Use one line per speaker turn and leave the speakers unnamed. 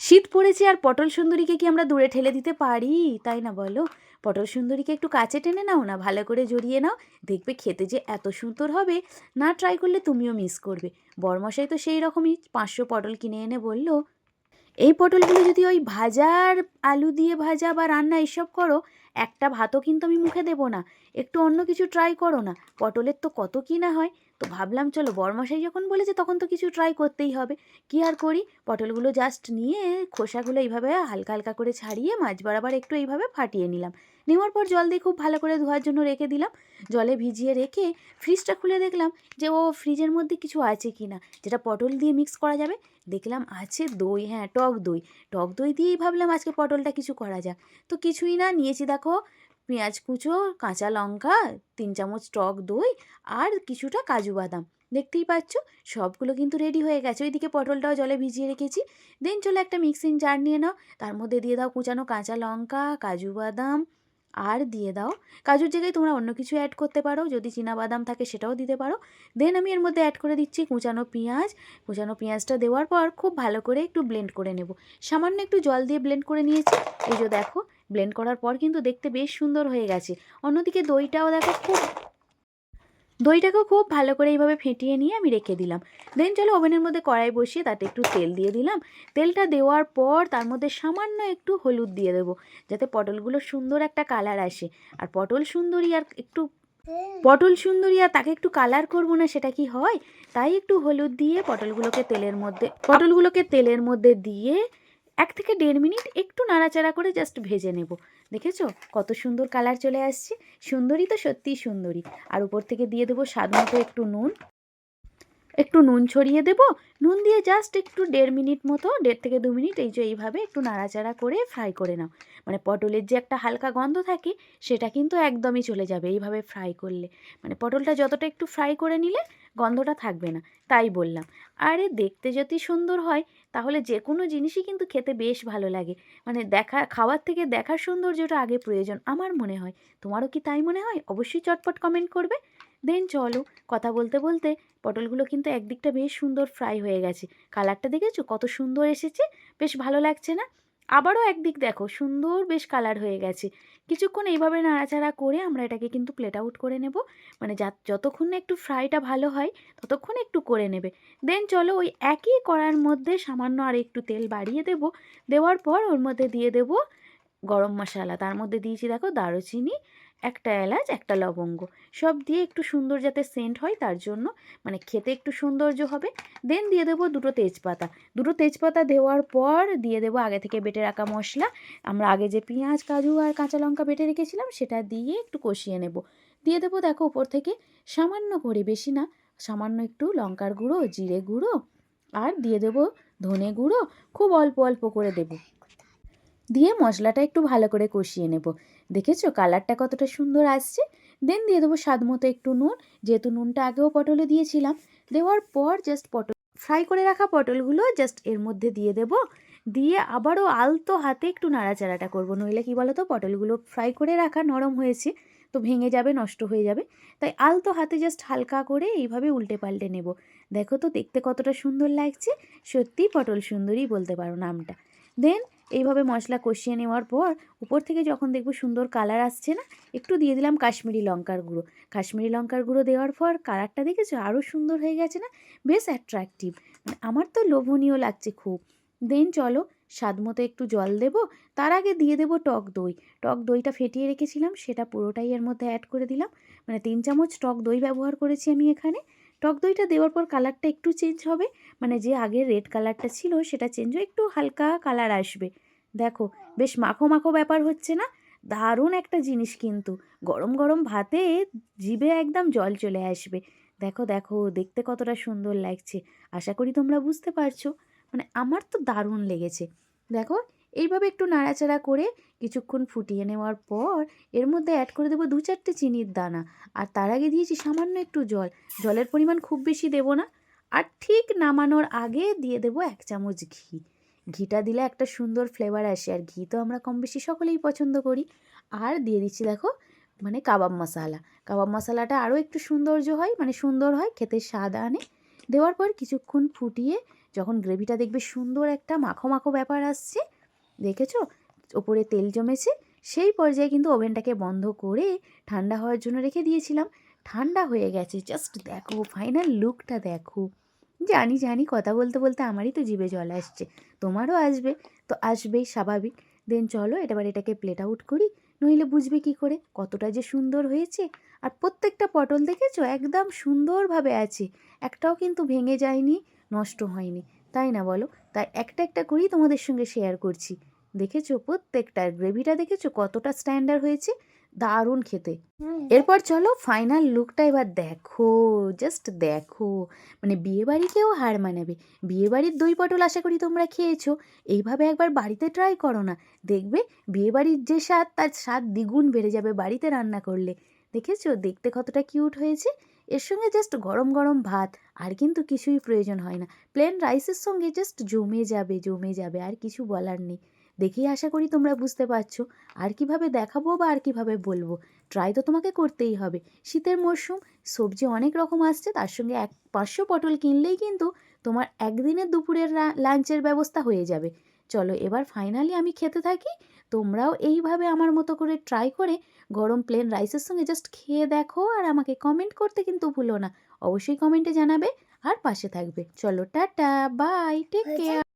শীত পড়েছে আর পটল সুন্দরীকে কি আমরা দূরে ঠেলে দিতে পারি, তাই না বলো? পটল সুন্দরীকে একটু কাছে টেনে নাও না, ভালো করে জড়িয়ে নাও, দেখবে খেতে যে এত সুন্দর হবে, না ট্রাই করলে তুমিও মিস করবে। বরমশাই তো সেই রকমই 500 পটল কিনে এনে বলল, এই পটলগুলো যদি ওই ভাজার আলু দিয়ে ভাজা বা রান্না এসব করো, একটা ভাতও কিন্তু আমি মুখে দেবো না। একটু অন্য কিছু ট্রাই করো না। পটলের তো কত কি না হয়। তো ভাবলাম চলো বরমশাই যখন বলেছে তখন তো কিছু ট্রাই করতেই হবে। কি আর করি, পটলগুলো জাস্ট নিয়ে খোসাগুলো এইভাবে হালকা হালকা করে ছাড়িয়ে মাছ বরাবর একটু এইভাবে ফাটিয়ে নিলাম। নেওয়ার পর জল দিয়ে খুব ভালো করে ধোয়ার জন্য রেখে দিলাম। জলে ভিজিয়ে রেখে ফ্রিজটা খুলে দেখলাম যে ফ্রিজের মধ্যে কিছু আছে কি না, যেটা পটল দিয়ে মিক্স করা যাবে। দেখলাম আছে দই, হ্যাঁ টক দই। টক দই দিয়েই ভাবলাম আজকে পটলটা কিছু করা যাক। তো কিছুই না, নিয়েছি দেখো পেঁয়াজ কুচো, কাঁচা লঙ্কা, 3 চামচ টক দই আর কিছুটা কাজু বাদাম। দেখতেই পাচ্ছ সবগুলো কিন্তু রেডি হয়ে গেছে। ওইদিকে পটলটাও জলে ভিজিয়ে রেখেছি। দেন চলো একটা মিক্সিং জার নিয়ে নাও, তার মধ্যে দিয়ে দাও কুচানো কাঁচা লঙ্কা, কাজু বাদাম, আর দিয়ে দাও কাজুর জায়গায় তোমরা অন্য কিছু অ্যাড করতে পারো, যদি বাদাম থাকে সেটাও দিতে পারো। দেন আমি এর মধ্যে অ্যাড করে দিচ্ছি কুচানো পেঁয়াজ। কুচানো পেঁয়াজটা দেওয়ার পর খুব ভালো করে একটু ব্লেন্ড করে নেব। সামান্য একটু জল দিয়ে ব্লেন্ড করে নিয়েছি। এই যে দেখো ব্লেন্ড করার পর কিন্তু দেখতে বেশ সুন্দর হয়ে গেছে। অন্যদিকে দইটাকেও খুব ভালো করে এইভাবে ফেটিয়ে নিয়ে আমি রেখে দিলাম। দেন চলো ওভেনের মধ্যে কড়াই বসিয়ে তাতে একটু তেল দিয়ে দিলাম। তেলটা দেওয়ার পর তার মধ্যে সামান্য একটু হলুদ দিয়ে দেবো, যাতে পটলগুলো সুন্দর একটা কালার আসে। আর পটল সুন্দরী আর তাকে একটু কালার করবো না, সেটা কি হয়? তাই একটু হলুদ দিয়ে পটলগুলোকে তেলের মধ্যে দিয়ে 1 থেকে 1.5 মিনিট একটু নাড়াচাড়া করে জাস্ট ভেজে নেব। দেখেছো কত সুন্দর কালার চলে আসছে। সুন্দরী তো সত্যিই সুন্দরী। আর উপর থেকে দিয়ে দেবো স্বাদ মতো একটু নুন ছড়িয়ে দেব। নুন দিয়ে জাস্ট একটু 1.5 মিনিট মতো, 1.5 থেকে 2 মিনিট এই যে এইভাবে একটু নাড়াচাড়া করে ফ্রাই করে নাও। মানে পটলের যে একটা হালকা গন্ধ থাকে সেটা কিন্তু একদমই চলে যাবে এইভাবে ফ্রাই করলে। মানে পটলটা যতটা একটু ফ্রাই করে নিলে গন্ধটা থাকবে না, তাই বললাম। আরে দেখতে যদি সুন্দর হয় তাহলে যে কোনো জিনিসই কিন্তু খেতে বেশ ভালো লাগে। মানে খাওয়ার থেকে দেখার সৌন্দর্যটা আগে প্রয়োজন আমার মনে হয়। তোমারও কি তাই মনে হয়? অবশ্যই চটপট কমেন্ট করবে। দেন চলো, কথা বলতে বলতে পটলগুলো কিন্তু একদিকটা বেশ সুন্দর ফ্রাই হয়ে গেছে। কালারটা দেখেছো কত সুন্দর এসেছে, বেশ ভালো লাগছে না? আবারও একদিক দেখো সুন্দর বেশ কালার হয়ে গেছে। কিছুক্ষণ এইভাবে নাড়াচাড়া করে আমরা এটাকে কিন্তু প্লেট আউট করে নেব। মানে যতক্ষণ না একটু ফ্রাইটা ভালো হয় ততক্ষণ একটু করে নেবে। দেন চলো ওই একই কড়ার মধ্যে সামান্য আর একটু তেল বাড়িয়ে দেব। দেওয়ার পর ওর মধ্যে দিয়ে দেব গরম মশলা। তার মধ্যে দিয়েছি দেখো দারুচিনি, একটা এলাচ, একটা লবঙ্গ, সব দিয়ে একটু সুন্দর যাতে সেন্ট হয় তার জন্য, মানে খেতে একটু সৌন্দর্য হবে। দেন দিয়ে দেবো দুটো তেজপাতা দেওয়ার পর দিয়ে দেবো আগে থেকে বেটে রাখা মশলা। আমরা আগে যে পেঁয়াজ কাজু আর কাঁচা লঙ্কা বেটে রেখেছিলাম সেটা দিয়ে একটু কষিয়ে নেব। দিয়ে দেবো দেখো উপর থেকে সামান্য করে, বেশি না, সামান্য একটু লঙ্কার গুঁড়ো, জিরে গুঁড়ো, আর দিয়ে দেবো ধনে গুঁড়ো, খুব অল্প অল্প করে দেবো। দিয়ে মশলাটা একটু ভালো করে কষিয়ে নেব। দেখেছো কালারটা কতটা সুন্দর আসছে। দেন দিয়ে দেবো স্বাদ মতো একটু নুন, যেহেতু নুনটা আগেও পটলে দিয়েছিলাম। দেওয়ার পর জাস্ট ফ্রাই করে রাখা পটলগুলো জাস্ট এর মধ্যে দিয়ে দেব। দিয়ে আবারও আলতো হাতে একটু নাড়াচাড়াটা করব, নইলে কি বলো তো পটলগুলো ফ্রাই করে রাখা নরম হয়েছে, তো ভেঙে যাবে, নষ্ট হয়ে যাবে। তাই আলতো হাতে জাস্ট হালকা করে এইভাবে উল্টে পাল্টে নেব। দেখো তো দেখতে কতটা সুন্দর লাগছে। সত্যিই পটল সুন্দরী বলতে পারো নামটা। দেন এইভাবে মশলা কষিয়ে নেওয়ার পর উপর থেকে যখন দেখবো সুন্দর কালার আসছে না, একটু দিয়ে দিলাম কাশ্মীরি লঙ্কার গুঁড়ো। কাশ্মীরি লঙ্কার গুঁড়ো দেওয়ার পর কালারটা দেখেছো আরও সুন্দর হয়ে গেছে না, বেশ অ্যাট্রাকটিভ, মানে আমার তো লোভনীয় লাগছে খুব। দেন চলো স্বাদ মতো একটু জল দেবো। তার আগে দিয়ে দেবো টক দইটা ফেটিয়ে রেখেছিলাম সেটা পুরোটাই এর মধ্যে অ্যাড করে দিলাম। মানে 3 চামচ টক দই ব্যবহার করেছি আমি এখানে। টক দইটা দেওয়ার পর কালারটা একটু চেঞ্জ হবে, মানে যে আগের রেড কালারটা ছিল সেটা চেঞ্জ হয়ে একটু হালকা কালার আসবে। দেখো বেশ মাখো মাখো ব্যাপার হচ্ছে না? দারুণ একটা জিনিস কিন্তু। গরম গরম ভাতে জিভে একদম জল চলে আসবে। দেখো দেখো দেখতে কতটা সুন্দর লাগছে। আশা করি তোমরা বুঝতে পারছো। মানে আমার তো দারুণ লেগেছে। দেখো এইভাবে একটু নাড়াচাড়া করে কিছুক্ষণ ফুটিয়ে নেওয়ার পর এর মধ্যে অ্যাড করে দেবো 2-4টে চিনির দানা। আর তার আগে দিয়েছি সামান্য একটু জল। জলের পরিমাণ খুব বেশি দেবো না। আর ঠিক নামানোর আগে দিয়ে দেবো 1 চামচ ঘি। ঘিটা দিলে একটা সুন্দর ফ্লেভার আসে, আর ঘি তো আমরা কম বেশি সকলেই পছন্দ করি। আর দিয়ে দিচ্ছি দেখো মানে কাবাব মশলাটা আরও একটু সৌন্দর্য হয়, মানে সুন্দর হয়, খেতে স্বাদ আনে। দেওয়ার পর কিছুক্ষণ ফুটিয়ে যখন গ্রেভিটা দেখবে সুন্দর একটা মাখো মাখো ব্যাপার আসছে, দেখেছো ওপরে তেল জমেছে, সেই পর্যায়ে কিন্তু ওভেনটাকে বন্ধ করে ঠান্ডা হওয়ার জন্য রেখে দিয়েছিলাম। ঠান্ডা হয়ে গেছে, জাস্ট দেখো ফাইনাল লুকটা দেখো। জানি জানি কথা বলতে বলতে আমারই তো জিভে জল আসছে, তোমারও আসবে, তো আসবেই স্বাভাবিক। দেন চলো এবার এটাকে প্লেট আউট করি, নইলে বুঝবে কি করে কতটা যে সুন্দর হয়েছে। আর প্রত্যেকটা পটল দেখেছো একদম সুন্দরভাবে আছে, একটাও কিন্তু ভেঙে যায়নি, নষ্ট হয়নি, তাই না বলো? তাই একটা একটা করেই তোমাদের সঙ্গে শেয়ার করছি। দেখেছো প্রত্যেকটার গ্রেভিটা দেখেছো কতটা স্ট্যান্ডার্ড হয়েছে, দারুণ খেতে। এরপর চলো ফাইনাল লুকটা এবার দেখো, জাস্ট দেখো, মানে বিয়েবাড়িকেও হার মানাবে। বিয়েবাড়ির দই পটল আশা করি তোমরা খেয়েছো, এইভাবে একবার বাড়িতে ট্রাই করো না, দেখবে বিয়েবাড়ির যে স্বাদ তার স্বাদ দ্বিগুণ বেড়ে যাবে বাড়িতে রান্না করলে। দেখেছো দেখতে কতটা কিউট হয়েছে, এর সঙ্গে জাস্ট গরম গরম ভাত, আর কিন্তু কিছুই প্রয়োজন হয় না, প্লেন রাইসের সঙ্গে জাস্ট জমে যাবে জমে যাবে, আর কিছু বলার নেই। দেখেই আশা করি তোমরা বুঝতে পারছো আর কিভাবে দেখাবো বা আর কিভাবে বলবো। ট্রাই তো তোমাকে করতেই হবে, শীতের মরশুম, সবজি অনেক রকম আসছে, তার সঙ্গে 500 পটল কিনলেই কিন্তু তোমার একদিনের দুপুরের লাঞ্চের ব্যবস্থা হয়ে যাবে। চলো এবার ফাইনালি আমি খেতে থাকি, তোমরাও এইভাবে আমার মতো করে ট্রাই করে গরম প্লেন রাইসের সঙ্গে জাস্ট খেয়ে দেখো, আর আমাকে কমেন্ট করতে কিন্তু ভুলো না, অবশ্যই কমেন্টে জানাবে আর পাশে থাকবে। চলো টাটা, বাই, টেক কেয়ার।